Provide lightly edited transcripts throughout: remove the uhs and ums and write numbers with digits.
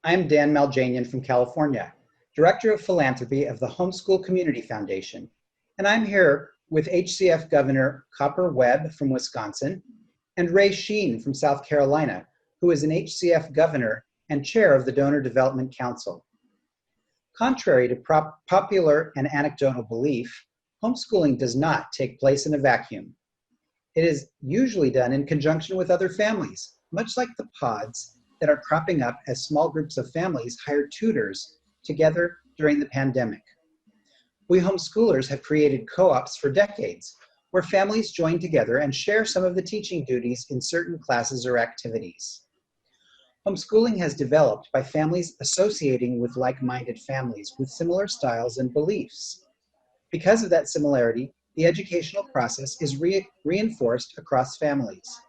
I'm Dan Maljanian from California, Director of Philanthropy of the Homeschool Community Foundation, and I'm here with HCF Governor Copper Webb from Wisconsin and Ray Sheen from South Carolina, who is an HCF Governor and Chair of the Donor Development Council. Contrary to popular and anecdotal belief, homeschooling does not take place in a vacuum. It is usually done in conjunction with other families, much like the pods that are cropping up as small groups of families hire tutors together during the pandemic. We homeschoolers have created co-ops for decades, where families join together and share some of the teaching duties in certain classes or activities. Homeschooling has developed by families associating with like-minded families with similar styles and beliefs. Because of that similarity, the educational process is reinforced across families.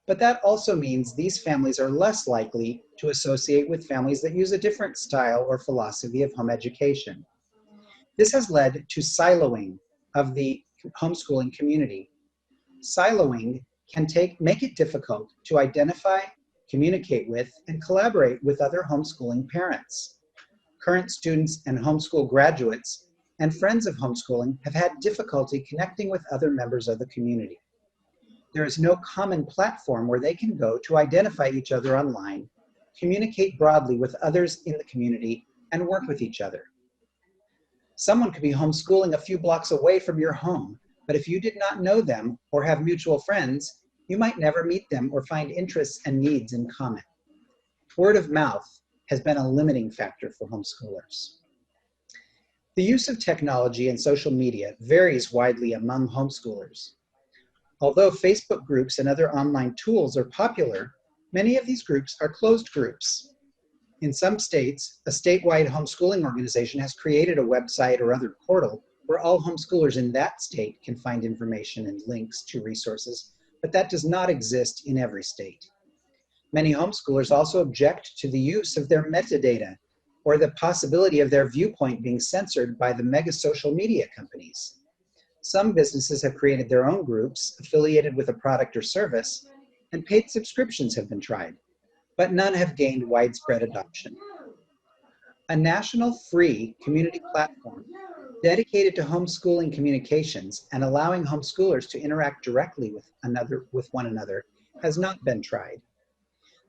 But that also means these families are less likely to associate with families that use a different style or philosophy of home education. This has led to siloing of the homeschooling community. Siloing can make it difficult to identify, communicate with, and collaborate with other homeschooling parents. Current students and homeschool graduates and friends of homeschooling have had difficulty connecting with other members of the community. There is no common platform where they can go to identify each other online, communicate broadly with others in the community, and work with each other. Someone could be homeschooling a few blocks away from your home, but if you did not know them or have mutual friends, you might never meet them or find interests and needs in common. Word of mouth has been a limiting factor for homeschoolers. The use of technology and social media varies widely among homeschoolers. Although Facebook groups and other online tools are popular, many of these groups are closed groups. In some states, a statewide homeschooling organization has created a website or other portal where all homeschoolers in that state can find information and links to resources, but that does not exist in every state. Many homeschoolers also object to the use of their metadata or the possibility of their viewpoint being censored by the mega social media companies. Some businesses have created their own groups affiliated with a product or service, and paid subscriptions have been tried, but none have gained widespread adoption. A national free community platform dedicated to homeschooling communications and allowing homeschoolers to interact directly with one another has not been tried.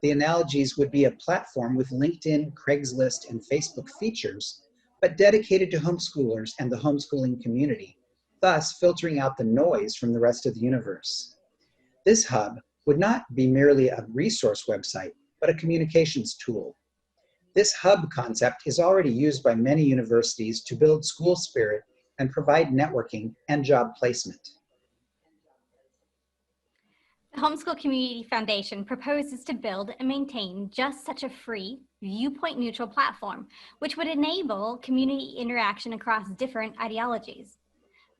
The analogies would be a platform with LinkedIn, Craigslist, and Facebook features, but dedicated to homeschoolers and the homeschooling community, thus filtering out the noise from the rest of the universe. This hub would not be merely a resource website, but a communications tool. This hub concept is already used by many universities to build school spirit and provide networking and job placement. The Homeschool Community Foundation proposes to build and maintain just such a free, viewpoint-neutral platform, which would enable community interaction across different ideologies.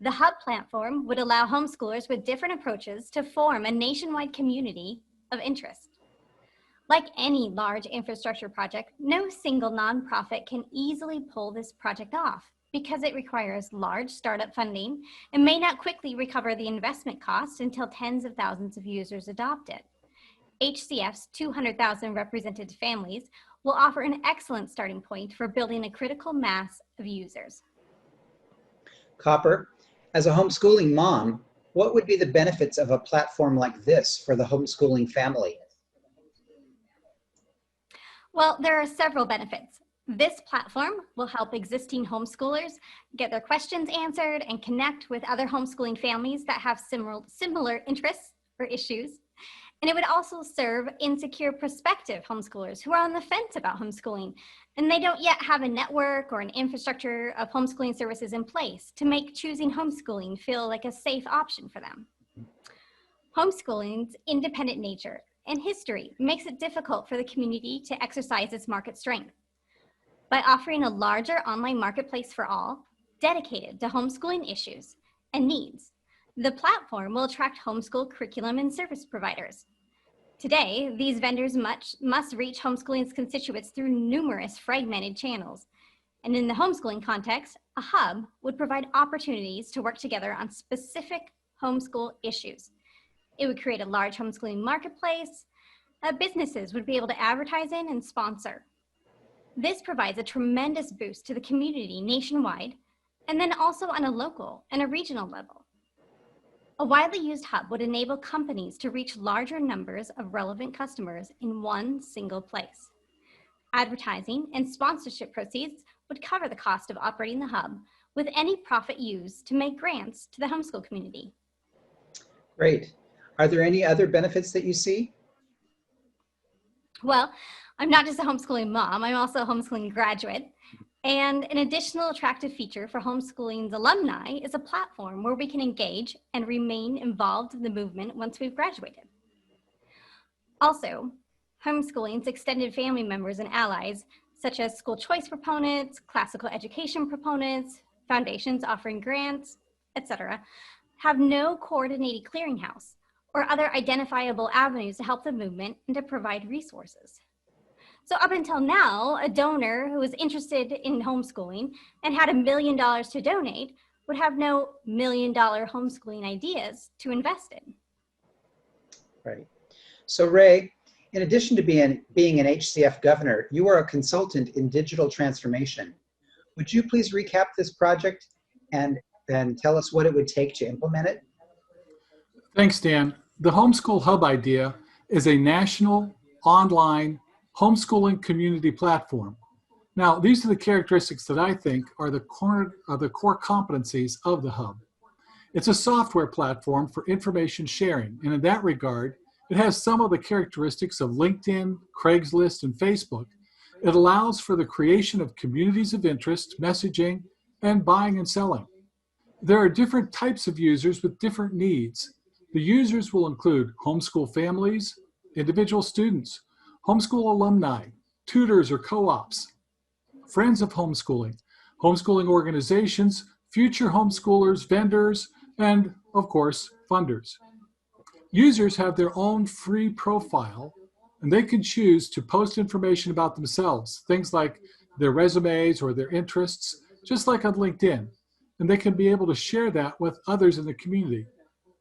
The Hub platform would allow homeschoolers with different approaches to form a nationwide community of interest. Like any large infrastructure project, no single nonprofit can easily pull this project off because it requires large startup funding and may not quickly recover the investment costs until tens of thousands of users adopt it. HCF's 200,000 represented families will offer an excellent starting point for building a critical mass of users. Copper, as a homeschooling mom, what would be the benefits of a platform like this for the homeschooling family? Well, there are several benefits. This platform will help existing homeschoolers get their questions answered and connect with other homeschooling families that have similar interests or issues. And it would also serve insecure prospective homeschoolers who are on the fence about homeschooling, and they don't yet have a network or an infrastructure of homeschooling services in place to make choosing homeschooling feel like a safe option for them. Homeschooling's independent nature and history makes it difficult for the community to exercise its market strength. By offering a larger online marketplace for all, dedicated to homeschooling issues and needs, the platform will attract homeschool curriculum and service providers. Today, these vendors must reach homeschooling's constituents through numerous fragmented channels. And in the homeschooling context, a hub would provide opportunities to work together on specific homeschool issues. It would create a large homeschooling marketplace that businesses would be able to advertise in and sponsor. This provides a tremendous boost to the community nationwide, and then also on a local and a regional level. A widely used hub would enable companies to reach larger numbers of relevant customers in one single place. Advertising and sponsorship proceeds would cover the cost of operating the hub, with any profit used to make grants to the homeschool community. Great. Are there any other benefits that you see? Well, I'm not just a homeschooling mom, I'm also a homeschooling graduate. And an additional attractive feature for homeschooling's alumni is a platform where we can engage and remain involved in the movement once we've graduated. Also, homeschooling's extended family members and allies, such as school choice proponents, classical education proponents, foundations offering grants, etc., have no coordinated clearinghouse or other identifiable avenues to help the movement and to provide resources. So up until now, a donor who was interested in homeschooling and had $1 million to donate would have no $1 million homeschooling ideas to invest in. Right. So Ray, in addition to being an HCF governor, you are a consultant in digital transformation. Would you please recap this project and then tell us what it would take to implement it? Thanks, Dan. The Homeschool Hub idea is a national, online, homeschooling community platform. Now, these are the characteristics that I think are the core competencies of the Hub. It's a software platform for information sharing, and in that regard, it has some of the characteristics of LinkedIn, Craigslist, and Facebook. It allows for the creation of communities of interest, messaging, and buying and selling. There are different types of users with different needs. The users will include homeschool families, individual students, homeschool alumni, tutors or co-ops, friends of homeschooling, homeschooling organizations, future homeschoolers, vendors, and, of course, funders. Users have their own free profile, and they can choose to post information about themselves, things like their resumes or their interests, just like on LinkedIn, and they can be able to share that with others in the community.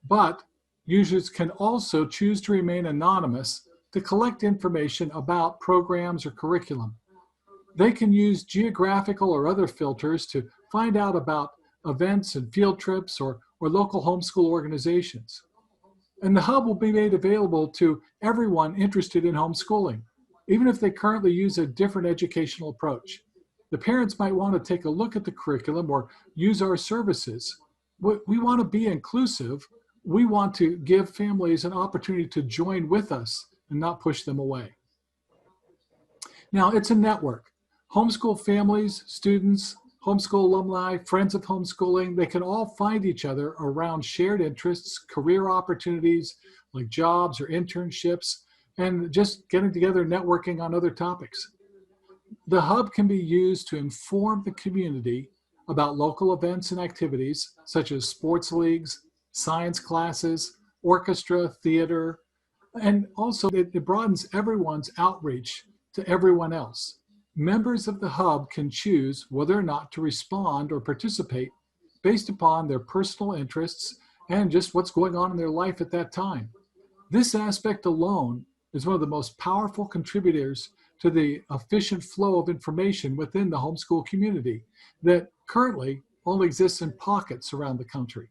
But users can also choose to remain anonymous to collect information about programs or curriculum. They can use geographical or other filters to find out about events and field trips or local homeschool organizations. And the Hub will be made available to everyone interested in homeschooling, even if they currently use a different educational approach. The parents might want to take a look at the curriculum or use our services. We want to be inclusive. We want to give families an opportunity to join with us and not push them away. Now, it's a network. Homeschool families, students, homeschool alumni, friends of homeschooling, they can all find each other around shared interests, career opportunities like jobs or internships, and just getting together, networking on other topics. The Hub can be used to inform the community about local events and activities such as sports leagues, science classes, orchestra, theater, and also it broadens everyone's outreach to everyone else. Members of the Hub can choose whether or not to respond or participate based upon their personal interests and just what's going on in their life at that time. This aspect alone is one of the most powerful contributors to the efficient flow of information within the homeschool community that currently only exists in pockets around the country.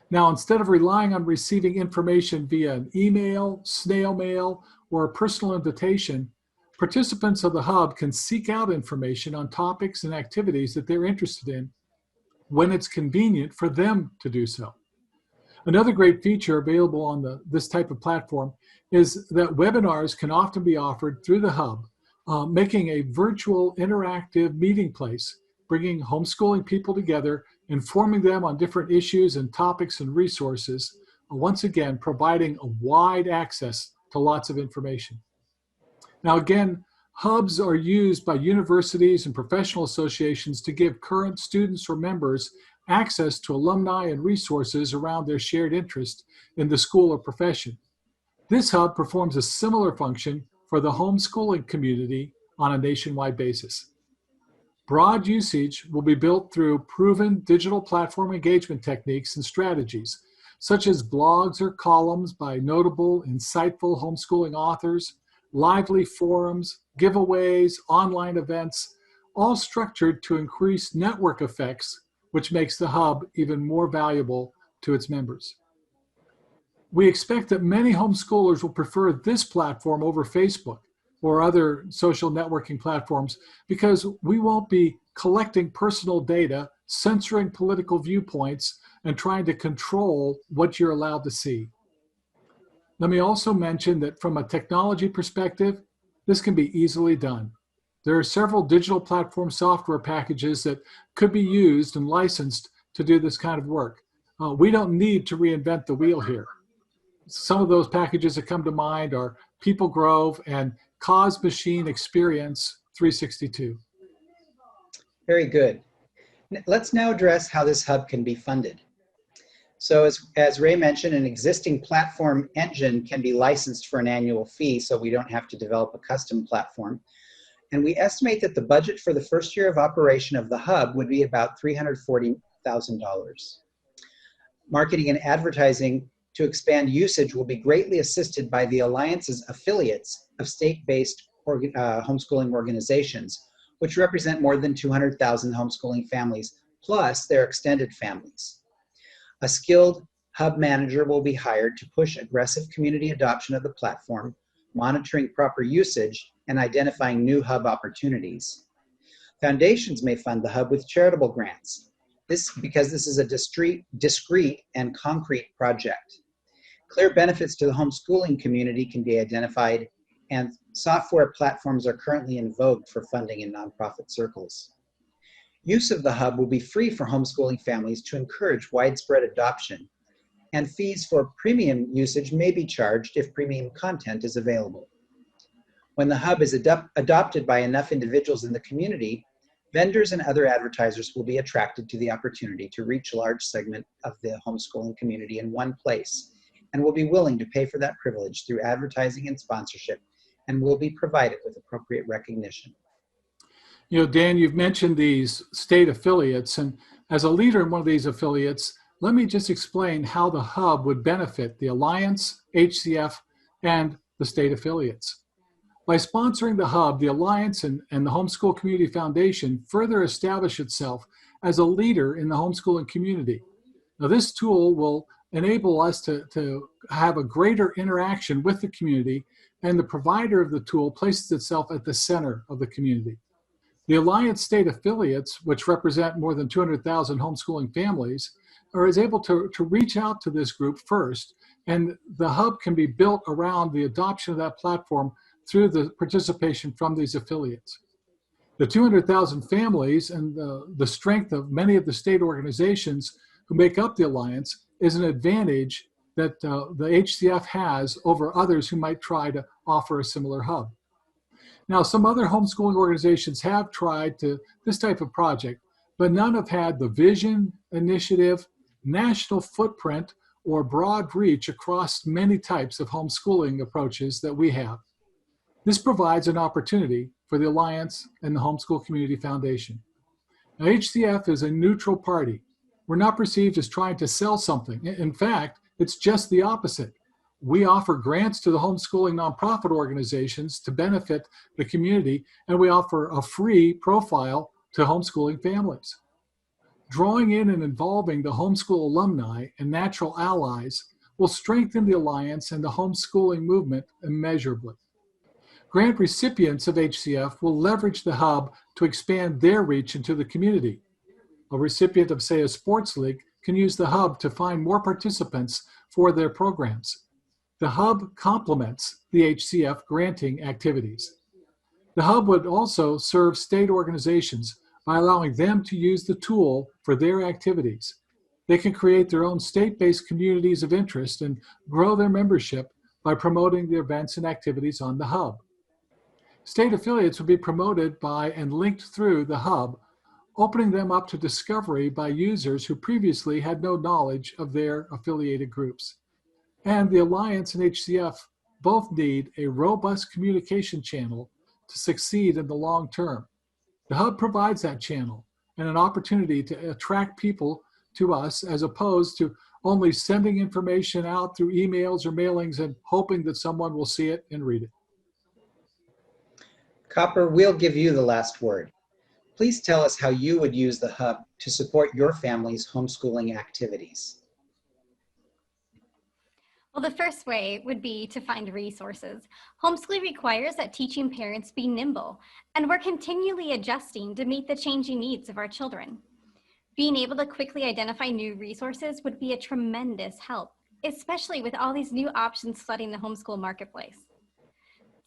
Now, instead of relying on receiving information via an email, snail mail, or a personal invitation, participants of the Hub can seek out information on topics and activities that they're interested in when it's convenient for them to do so. Another great feature available on this type of platform is that webinars can often be offered through the Hub, making a virtual interactive meeting place, bringing homeschooling people together, informing them on different issues and topics and resources, once again, providing a wide access to lots of information. Now again, Hubs are used by universities and professional associations to give current students or members access to alumni and resources around their shared interest in the school or profession. This Hub performs a similar function for the homeschooling community on a nationwide basis. Broad usage will be built through proven digital platform engagement techniques and strategies, such as blogs or columns by notable, insightful homeschooling authors, lively forums, giveaways, online events, all structured to increase network effects, which makes the hub even more valuable to its members. We expect that many homeschoolers will prefer this platform over Facebook or other social networking platforms because we won't be collecting personal data, censoring political viewpoints, and trying to control what you're allowed to see. Let me also mention that from a technology perspective, this can be easily done. There are several digital platform software packages that could be used and licensed to do this kind of work. We don't need to reinvent the wheel here. Some of those packages that come to mind are People Grove and Cause Machine Experience 362. Very good. Let's now address how this hub can be funded. So as Ray mentioned, an existing platform engine can be licensed for an annual fee, so we don't have to develop a custom platform. And we estimate that the budget for the first year of operation of the hub would be about $340,000. Marketing and advertising to expand usage will be greatly assisted by the Alliance's affiliates of state-based homeschooling organizations, which represent more than 200,000 homeschooling families, plus their extended families. A skilled hub manager will be hired to push aggressive community adoption of the platform, monitoring proper usage, and identifying new hub opportunities. Foundations may fund the hub with charitable grants, because this is a discrete and concrete project. Clear benefits to the homeschooling community can be identified, and software platforms are currently in vogue for funding in nonprofit circles. Use of the hub will be free for homeschooling families to encourage widespread adoption, and fees for premium usage may be charged if premium content is available. When the hub is adopted by enough individuals in the community, vendors and other advertisers will be attracted to the opportunity to reach a large segment of the homeschooling community in one place, and will be willing to pay for that privilege through advertising and sponsorship, and will be provided with appropriate recognition. You know, Dan, you've mentioned these state affiliates, and as a leader in one of these affiliates, let me just explain how the hub would benefit the Alliance, HCF, and the state affiliates. By sponsoring the hub, the Alliance and the Homeschool Community Foundation further establish itself as a leader in the homeschooling community. Now, this tool will enable us to have a greater interaction with the community, and the provider of the tool places itself at the center of the community. The Alliance state affiliates, which represent more than 200,000 homeschooling families, is able to reach out to this group first, and the hub can be built around the adoption of that platform through the participation from these affiliates. The 200,000 families and the strength of many of the state organizations who make up the Alliance is an advantage that the HCF has over others who might try to offer a similar hub. Now, some other homeschooling organizations have tried this type of project, but none have had the vision, initiative, national footprint, or broad reach across many types of homeschooling approaches that we have. This provides an opportunity for the Alliance and the Homeschool Community Foundation. Now, HCF is a neutral party. We're not perceived as trying to sell something. In fact, it's just the opposite. We offer grants to the homeschooling nonprofit organizations to benefit the community, and we offer a free profile to homeschooling families. Drawing in and involving the homeschool alumni and natural allies will strengthen the Alliance and the homeschooling movement immeasurably. Grant recipients of HCF will leverage the hub to expand their reach into the community. A recipient of, say, a sports league can use the hub to find more participants for their programs. The hub complements the HCF granting activities. The hub would also serve state organizations by allowing them to use the tool for their activities. They can create their own state-based communities of interest and grow their membership by promoting the events and activities on the hub. State affiliates would be promoted by and linked through the hub, opening them up to discovery by users who previously had no knowledge of their affiliated groups. And the Alliance and HCF both need a robust communication channel to succeed in the long term. The hub provides that channel and an opportunity to attract people to us, as opposed to only sending information out through emails or mailings and hoping that someone will see it and read it. Copper, we'll give you the last word. Please tell us how you would use the Hub to support your family's homeschooling activities. Well, the first way would be to find resources. Homeschooling requires that teaching parents be nimble, and we're continually adjusting to meet the changing needs of our children. Being able to quickly identify new resources would be a tremendous help, especially with all these new options flooding the homeschool marketplace.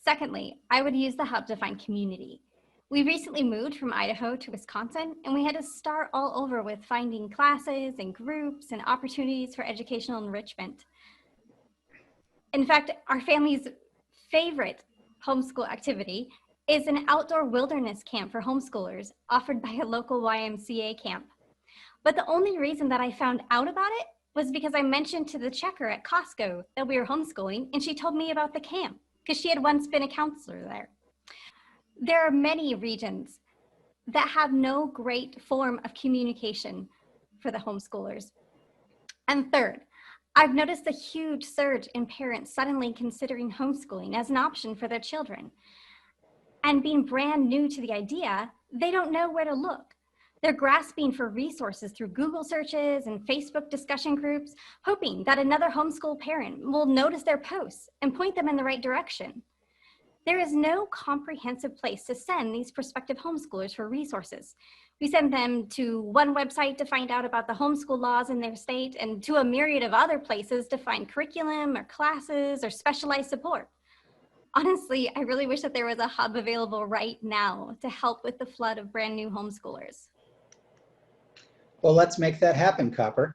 Secondly, I would use the Hub to find community. We recently moved from Idaho to Wisconsin, and we had to start all over with finding classes and groups and opportunities for educational enrichment. In fact, our family's favorite homeschool activity is an outdoor wilderness camp for homeschoolers offered by a local YMCA camp. But the only reason that I found out about it was because I mentioned to the checker at Costco that we were homeschooling, and she told me about the camp because she had once been a counselor there. There are many regions that have no great form of communication for the homeschoolers. And third, I've noticed a huge surge in parents suddenly considering homeschooling as an option for their children. And being brand new to the idea, they don't know where to look. They're grasping for resources through Google searches and Facebook discussion groups, hoping that another homeschool parent will notice their posts and point them in the right direction. There is no comprehensive place to send these prospective homeschoolers for resources. We send them to one website to find out about the homeschool laws in their state and to a myriad of other places to find curriculum or classes or specialized support. Honestly, I really wish that there was a Hub available right now to help with the flood of brand new homeschoolers. Well, let's make that happen, Copper.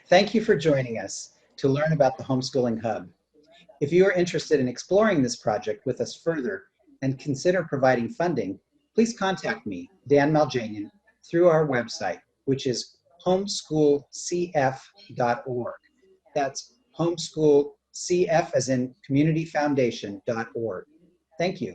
Thank you for joining us to learn about the Homeschooling Hub. If you are interested in exploring this project with us further and consider providing funding, please contact me, Dan Maljanian, through our website, which is homeschoolcf.org. That's homeschoolcf as in communityfoundation.org. Thank you.